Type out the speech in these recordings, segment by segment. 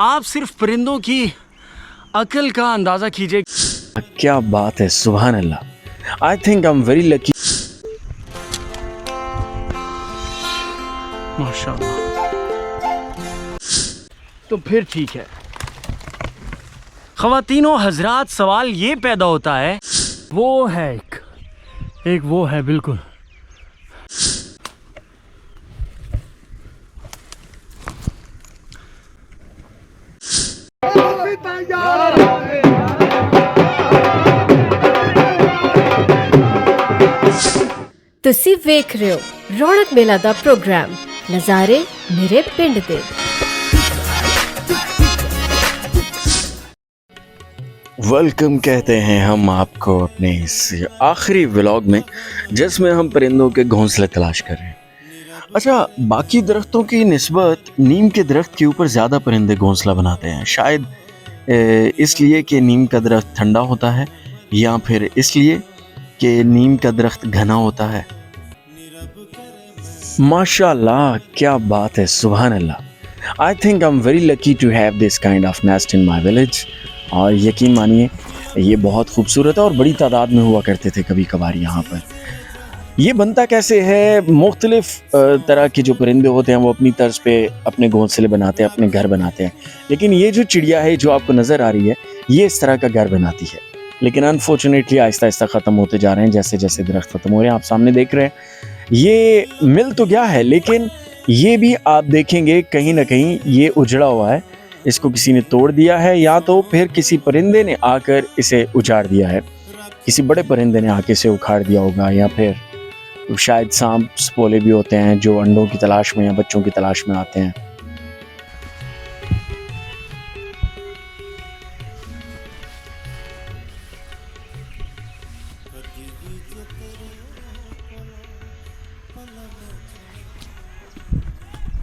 आप सिर्फ परिंदों की अकल का अंदाज़ा कीजिए। क्या बात है, सुभान अल्लाह। I think I am very lucky. माशाअल्लाह। तो फिर ठीक है। ख़वातीनो हजरात, सवाल ये पैदा होता है, वो है एक वो है बिल्कुल। ਤੁਸੀਂ ਵੇਖ ਰਹੇ ਹੋ ਰੌਣਕ ਮੇਲਾ ਦਾ ਪ੍ਰੋਗਰਾਮ ਨਜ਼ਾਰੇ ਮੇਰੇ ਪਿੰਡ ਦੇ। वेलकम कहते हैं हम आपको अपने इस आखिरी व्लॉग में, जिसमें हम परिंदों के घोंसले तलाश कर रहे हैं। अच्छा, बाकी दरख्तों की निस्बत नीम के दरख्त के ऊपर ज़्यादा परिंदे घोंसला बनाते हैं। शायद इसलिए कि नीम का दरख्त ठंडा होता है, या फिर इसलिए कि नीम का दरख्त घना होता है। माशाल्लाह, क्या बात है, सुभान अल्लाह। I think I am very lucky to have this kind of nest in my village. और यकीन मानिए, ये बहुत खूबसूरत है और बड़ी तादाद में हुआ करते थे कभी कभार यहाँ पर। ये बनता कैसे है, मुख्तलिफ तरह के जो परिंदे होते हैं वो अपनी तर्ज पे अपने घोंसले बनाते हैं, अपने घर बनाते हैं। लेकिन ये जो चिड़िया है जो आपको नज़र आ रही है, ये इस तरह का घर बनाती है। लेकिन अनफॉर्चुनेटली आहिस्ता आहिस्ता ख़त्म होते जा रहे हैं, जैसे जैसे दरख्त ख़त्म हो रहे हैं। आप सामने देख रहे हैं, ये मिल तो गया है, लेकिन ये भी आप देखेंगे कहीं ना कहीं ये उजड़ा हुआ है। इसको किसी ने तोड़ दिया है, या तो फिर किसी परिंदे ने आकर इसे उजाड़ दिया है। किसी बड़े परिंदे ने आके इसे उखाड़ दिया होगा, या फिर शायद सांप स्पोले भी होते हैं जो अंडों की तलाश में या बच्चों की तलाश में आते हैं।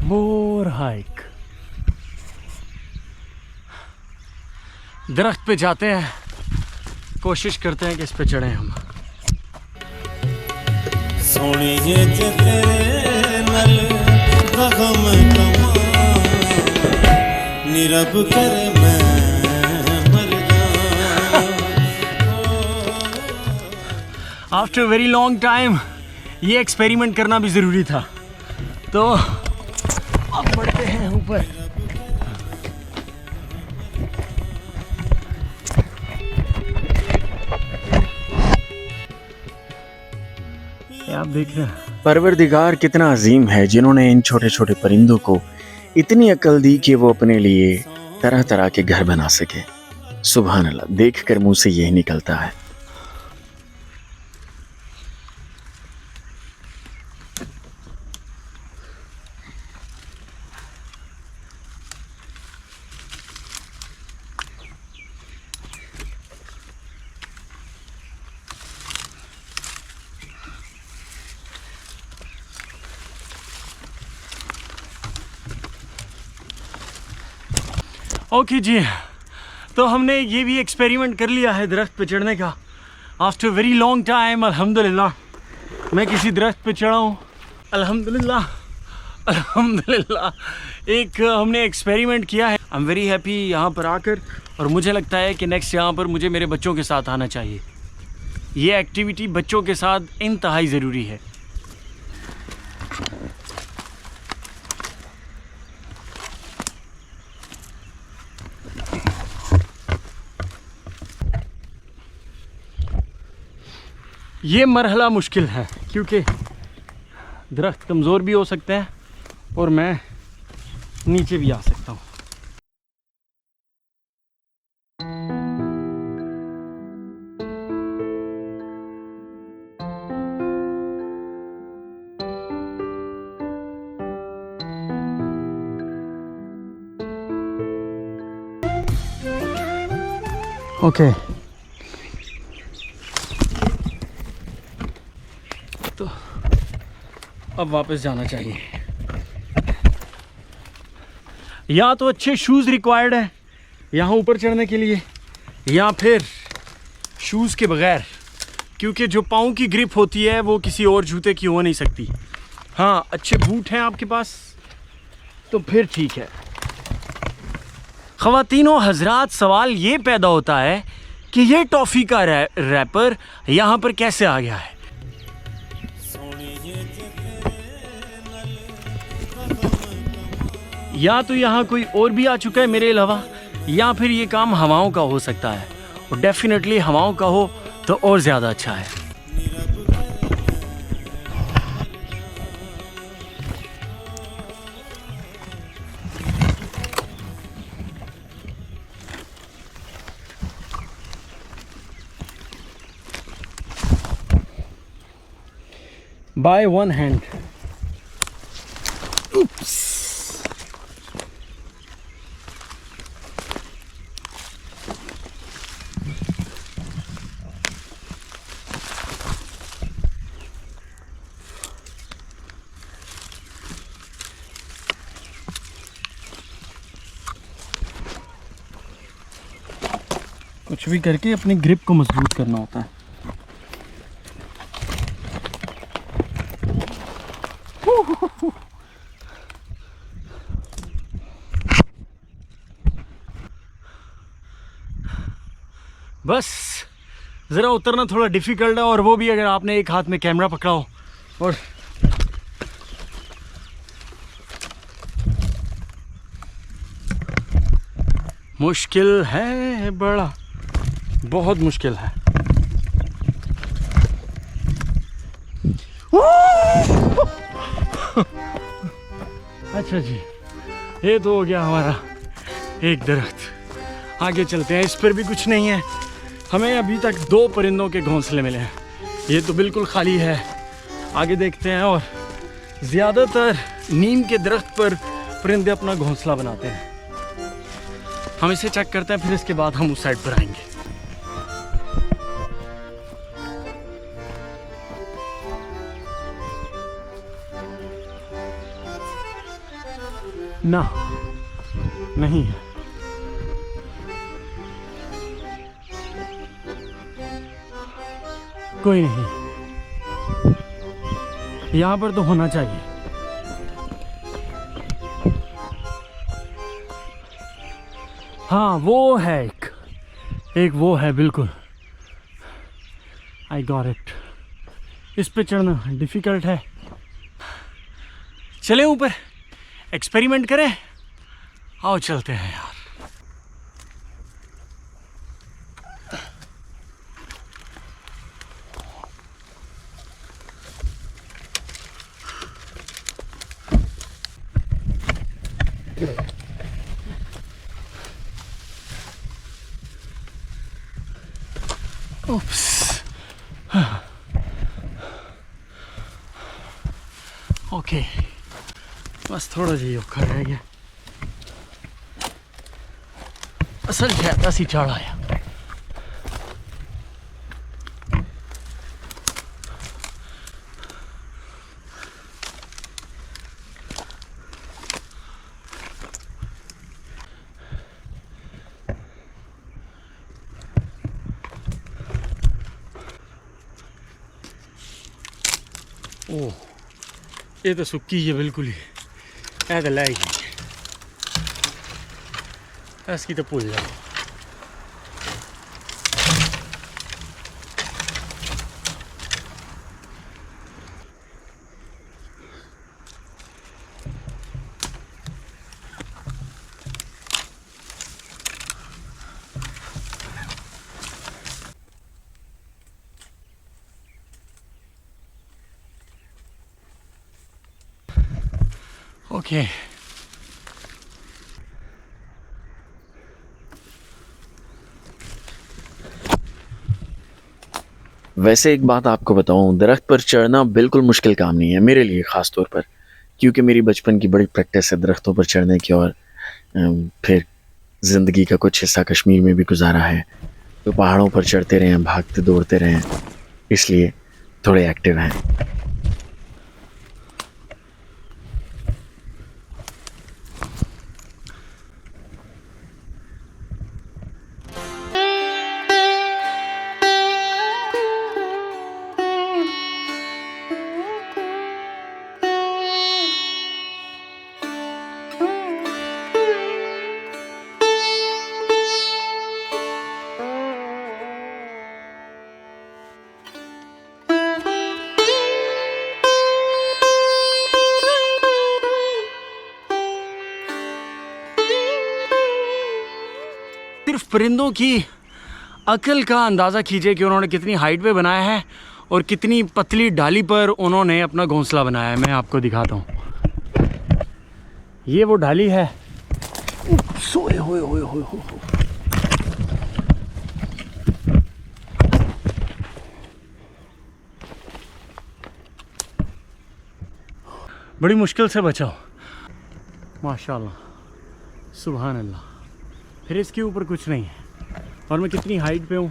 मोर हाइक। दरख्त पे जाते हैं, कोशिश करते हैं कि इस पे चढ़ें हम। सोनी जे तेरे नल दगम कमा निरब कर मैं मर आफ्टर वेरी लॉन्ग टाइम ये एक्सपेरिमेंट करना भी ज़रूरी था। तो अब बढ़ते हैं ऊपर। आप देख रहे हैं, परवरदिगार कितना अजीम है, जिन्होंने इन छोटे छोटे परिंदों को इतनी अकल दी कि वो अपने लिए तरह तरह के घर बना सके। सुभान अल्लाह, देख कर मुंह से यही निकलता है। ओके जी, तो हमने ये भी एक्सपेरिमेंट कर लिया है दरख्त पे चढ़ने का। आफ्टर वेरी लॉन्ग टाइम अल्हम्दुलिल्लाह मैं किसी दरख्त पे चढ़ा हूँ। अल्हम्दुलिल्लाह अल्हम्दुलिल्लाह एक हमने एक्सपेरिमेंट किया है। आई एम वेरी हैप्पी यहाँ पर आकर, और मुझे लगता है कि नेक्स्ट यहाँ पर मुझे मेरे बच्चों के साथ आना चाहिए। ये एक्टिविटी बच्चों के साथ इंतहाई ज़रूरी है। ये मरहला मुश्किल है क्योंकि दरख्त कमज़ोर भी हो सकते हैं और मैं नीचे भी आ सकता हूँ। ओके, तो अब वापस जाना चाहिए। या तो अच्छे शूज़ रिक्वायर्ड है यहाँ ऊपर चढ़ने के लिए, या फिर शूज़ के बगैर, क्योंकि जो पाँव की ग्रिप होती है वो किसी और जूते की हो नहीं सकती। हाँ, अच्छे बूट हैं आपके पास तो फिर ठीक है। ख़वातीनो हजरात, सवाल ये पैदा होता है कि ये टॉफ़ी का रैपर यहाँ पर कैसे आ गया है। या तो यहाँ कोई और भी आ चुका है मेरे अलावा, या फिर ये काम हवाओं का हो सकता है, और डेफिनेटली हवाओं का हो तो और ज़्यादा अच्छा है। By one hand. Oops. कुछ भी करके अपनी ग्रिप को मजबूत करना होता है। बस ज़रा उतरना थोड़ा डिफ़िकल्ट है, और वो भी अगर आपने एक हाथ में कैमरा पकड़ा हो। और मुश्किल है बड़ा, बहुत मुश्किल है। अच्छा जी, ये तो हो गया हमारा एक दरख्त। आगे चलते हैं, इस पर भी कुछ नहीं है। हमें अभी तक 2 परिंदों के घोंसले मिले हैं, ये तो बिल्कुल खाली है। आगे देखते हैं, और ज़्यादातर नीम के दरख्त पर परिंदे अपना घोंसला बनाते हैं। हम इसे चेक करते हैं, फिर इसके बाद हम उस साइड पर आएंगे। ना, नहीं है। कोई नहीं, यहाँ पर तो होना चाहिए। हाँ, वो है एक वो है, बिल्कुल। I got it. इस पे चढ़ना डिफ़िकल्ट है। चले ऊपर, एक्सपेरिमेंट करें। आओ चलते हैं यार। Oops. ओके, बस थोड़ा जी औखा रह गया। असल ज्यादा सी चढ़ आया। ओह, ये तो सुक्की है बिल्कुल ही। ऐ तो लाई इसकी तो भूल जाओ। ओके, वैसे एक बात आपको बताऊं, दरख्त पर चढ़ना बिल्कुल मुश्किल काम नहीं है मेरे लिए, ख़ास तौर पर क्योंकि मेरी बचपन की बड़ी प्रैक्टिस है दरख्तों पर चढ़ने की, और फिर ज़िंदगी का कुछ हिस्सा कश्मीर में भी गुजारा है, तो पहाड़ों पर चढ़ते रहे हैं, भागते दौड़ते रहे हैं, इसलिए थोड़े एक्टिव हैं। सिर्फ परिंदों की अकल का अंदाज़ा कीजिए कि उन्होंने कितनी हाइट पे बनाया है और कितनी पतली डाली पर उन्होंने अपना घोंसला बनाया है। मैं आपको दिखाता हूँ, ये वो डाली है। सोए होए होए होए होए। बड़ी मुश्किल से बचाओ, माशाल्लाह, सुभान अल्लाह। फिर इसके ऊपर कुछ नहीं है और मैं कितनी हाइट पे हूँ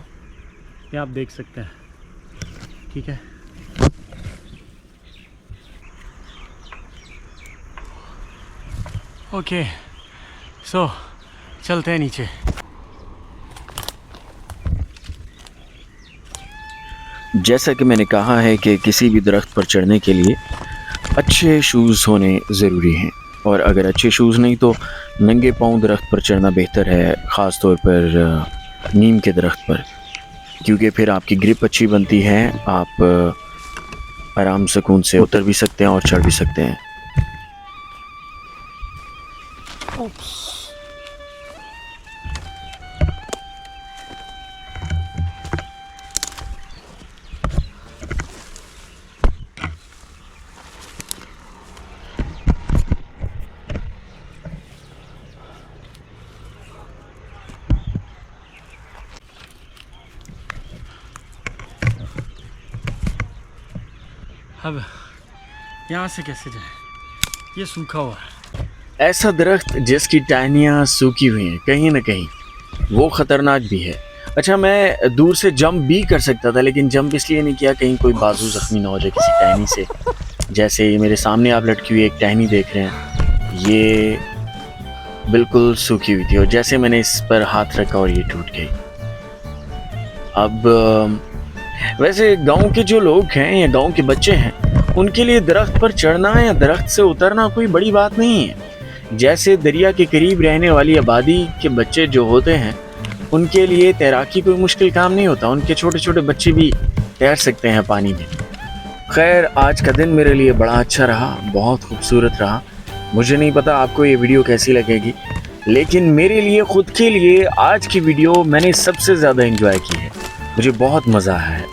ये आप देख सकते हैं। ठीक है, ओके, सो चलते हैं नीचे। जैसा कि मैंने कहा है कि किसी भी दरख्त पर चढ़ने के लिए अच्छे शूज़ होने ज़रूरी हैं, और अगर अच्छे शूज़ नहीं तो नंगे पाँव दरख्त पर चढ़ना बेहतर है, ख़ास तौर पर नीम के दरख्त पर, क्योंकि फिर आपकी ग्रिप अच्छी बनती है, आप आराम सुकून से उतर भी सकते हैं और चढ़ भी सकते हैं। अब यहाँ से कैसे जाए, ये सूखा हुआ है। ऐसा दरख्त जिसकी टहनियाँ सूखी हुई हैं कहीं ना कहीं, वो ख़तरनाक भी है। अच्छा, मैं दूर से जंप भी कर सकता था, लेकिन जंप इसलिए नहीं किया कहीं कोई बाजू ज़ख्मी ना हो जाए किसी टहनी से। जैसे ये मेरे सामने आप लटकी हुई एक टहनी देख रहे हैं, ये बिल्कुल सूखी हुई थी और जैसे मैंने इस पर हाथ रखा और ये टूट गई। अब वैसे गांव के जो लोग हैं या गांव के बच्चे हैं, उनके लिए दरख्त पर चढ़ना या दरख्त से उतरना कोई बड़ी बात नहीं है। जैसे दरिया के करीब रहने वाली आबादी के बच्चे जो होते हैं, उनके लिए तैराकी कोई मुश्किल काम नहीं होता, उनके छोटे छोटे बच्चे भी तैर सकते हैं पानी में। खैर, आज का दिन मेरे लिए बड़ा अच्छा रहा, बहुत खूबसूरत रहा। मुझे नहीं पता आपको ये वीडियो कैसी लगेगी, लेकिन मेरे लिए, ख़ुद के लिए आज की वीडियो मैंने सबसे ज़्यादा एंजॉय की है। मुझे बहुत मज़ा आया है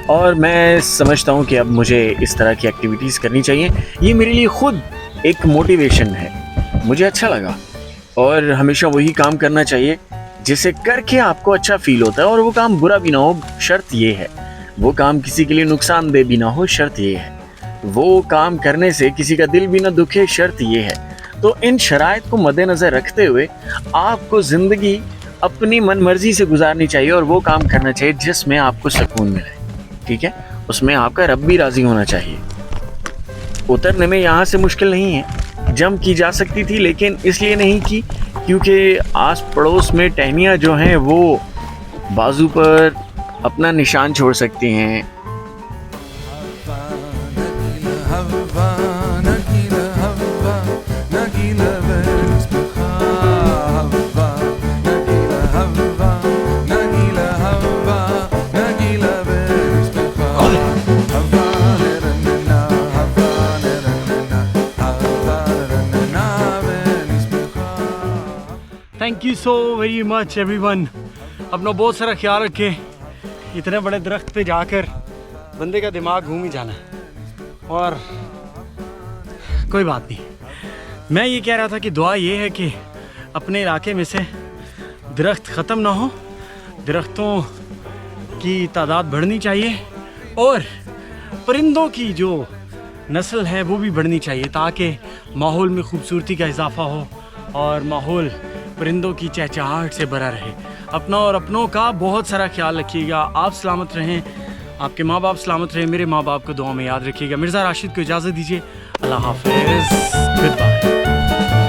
और मैं समझता हूँ कि अब मुझे इस तरह की एक्टिविटीज़ करनी चाहिए। ये मेरे लिए ख़ुद एक मोटिवेशन है, मुझे अच्छा लगा। और हमेशा वही काम करना चाहिए जिसे करके आपको अच्छा फील होता है, और वो काम बुरा भी ना हो, शर्त ये है। वो काम किसी के लिए नुकसानदेह भी ना हो, शर्त ये है। वो काम करने से किसी का दिल भी ना दुखे, शर्त ये है। तो इन शराइत को मद्देनज़र रखते हुए आपको ज़िंदगी अपनी मन मर्जी से गुजारनी चाहिए और वो काम करना चाहिए जिसमें आपको सुकून मिले। ठीक है, उसमें आपका रब भी राज़ी होना चाहिए। उतरने में यहाँ से मुश्किल नहीं है, जंप की जा सकती थी, लेकिन इसलिए नहीं की क्योंकि आस पड़ोस में टहनियाँ जो हैं वो बाजू पर अपना निशान छोड़ सकती हैं। Thank you so very much everyone. अपना बहुत सारा ख्याल रखें। इतने बड़े दरख्त पे जाकर बंदे का दिमाग घूम ही जाना है, और कोई बात नहीं। मैं ये कह रहा था कि दुआ ये है कि अपने इलाके में से दरख्त ख़त्म ना हो, दरख्तों की तादाद बढ़नी चाहिए और परिंदों की जो नस्ल है वो भी बढ़नी चाहिए, ताकि माहौल में खूबसूरती का इजाफा हो और माहौल परिंदों की चहचहाहट से भरा रहे। अपना और अपनों का बहुत सारा ख्याल रखिएगा। आप सलामत रहें, आपके माँ बाप सलामत रहें, मेरे माँ बाप को दुआ में याद रखिएगा। मिर्ज़ा राशिद को इजाज़त दीजिए। अल्लाह हाफ़िज़, गुड बाय।